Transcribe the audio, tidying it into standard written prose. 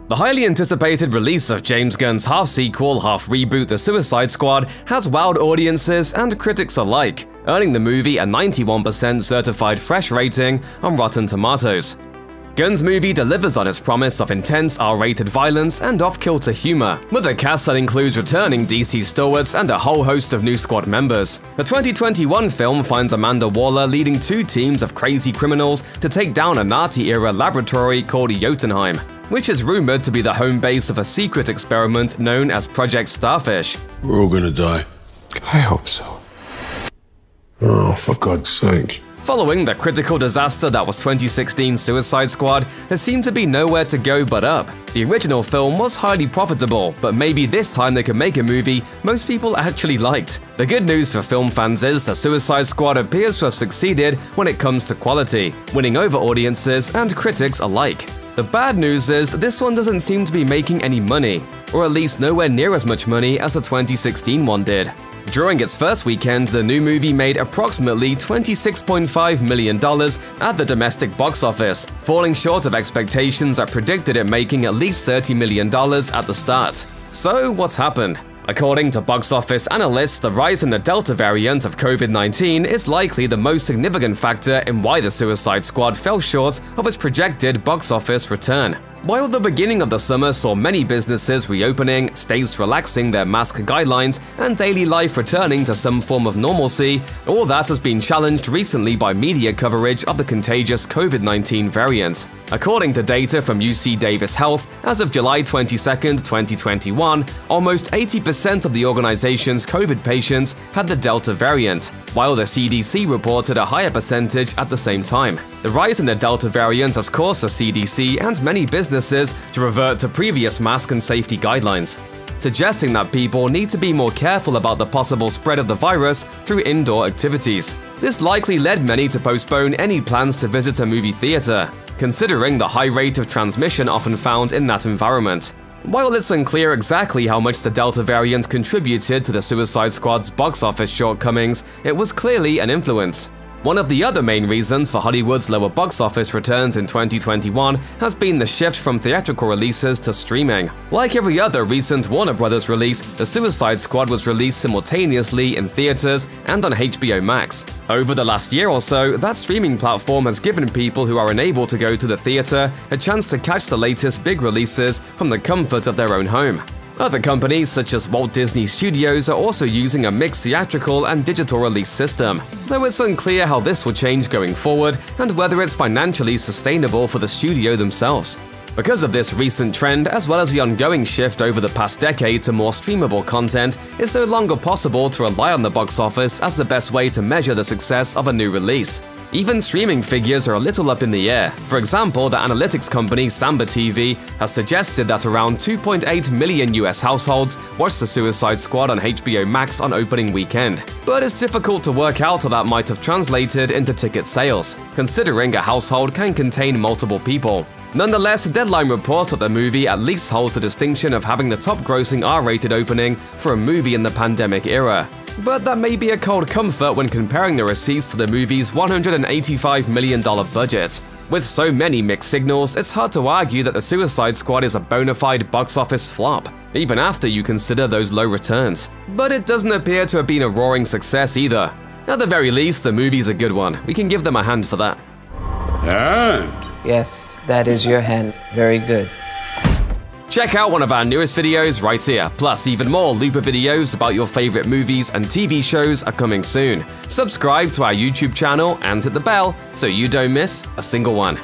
The highly anticipated release of James Gunn's half-sequel, half-reboot The Suicide Squad has wowed audiences and critics alike, earning the movie a 91% certified fresh rating on Rotten Tomatoes. Gunn's movie delivers on its promise of intense R-rated violence and off-kilter humor, with a cast that includes returning DC stalwarts and a whole host of new squad members. The 2021 film finds Amanda Waller leading two teams of crazy criminals to take down a Nazi-era laboratory called Jotunheim, which is rumored to be the home base of a secret experiment known as Project Starfish. We're all gonna die. I hope so. Oh, for God's sake. Following the critical disaster that was 2016's Suicide Squad, there seemed to be nowhere to go but up. The original film was highly profitable, but maybe this time they could make a movie most people actually liked. The good news for film fans is the Suicide Squad appears to have succeeded when it comes to quality, winning over audiences and critics alike. The bad news is this one doesn't seem to be making any money, or at least nowhere near as much money as the 2016 one did. During its first weekend, the new movie made approximately $26.5 million at the domestic box office, falling short of expectations that predicted it making at least $30 million at the start. So, what's happened? According to box office analysts, the rise in the Delta variant of COVID-19 is likely the most significant factor in why the Suicide Squad fell short of its projected box office return. While the beginning of the summer saw many businesses reopening, states relaxing their mask guidelines, and daily life returning to some form of normalcy, all that has been challenged recently by media coverage of the contagious COVID-19 variant. According to data from UC Davis Health, as of July 22, 2021, almost 80% of the organization's COVID patients had the Delta variant, while the CDC reported a higher percentage at the same time. The rise in the Delta variant has caused the CDC and many businesses to revert to previous mask and safety guidelines, suggesting that people need to be more careful about the possible spread of the virus through indoor activities. This likely led many to postpone any plans to visit a movie theater, considering the high rate of transmission often found in that environment. While it's unclear exactly how much the Delta variant contributed to the Suicide Squad's box office shortcomings, it was clearly an influence. One of the other main reasons for Hollywood's lower box office returns in 2021 has been the shift from theatrical releases to streaming. Like every other recent Warner Bros. Release, The Suicide Squad was released simultaneously in theaters and on HBO Max. Over the last year or so, that streaming platform has given people who are unable to go to the theater a chance to catch the latest big releases from the comfort of their own home. Other companies, such as Walt Disney Studios, are also using a mixed theatrical and digital release system, though it's unclear how this will change going forward and whether it's financially sustainable for the studio themselves. Because of this recent trend, as well as the ongoing shift over the past decade to more streamable content, it's no longer possible to rely on the box office as the best way to measure the success of a new release. Even streaming figures are a little up in the air. For example, the analytics company Samba TV has suggested that around 2.8 million US households watched The Suicide Squad on HBO Max on opening weekend. But it's difficult to work out how that might have translated into ticket sales, considering a household can contain multiple people. Nonetheless, Deadline reports that the movie at least holds the distinction of having the top-grossing R-rated opening for a movie in the pandemic era. But that may be a cold comfort when comparing the receipts to the movie's $185 million budget. With so many mixed signals, it's hard to argue that The Suicide Squad is a bona fide box office flop, even after you consider those low returns. But it doesn't appear to have been a roaring success either. At the very least, the movie's a good one. We can give them a hand for that. And? Yes, that is your hand. Very good. Check out one of our newest videos right here. Plus, even more Looper videos about your favorite movies and TV shows are coming soon. Subscribe to our YouTube channel and hit the bell so you don't miss a single one.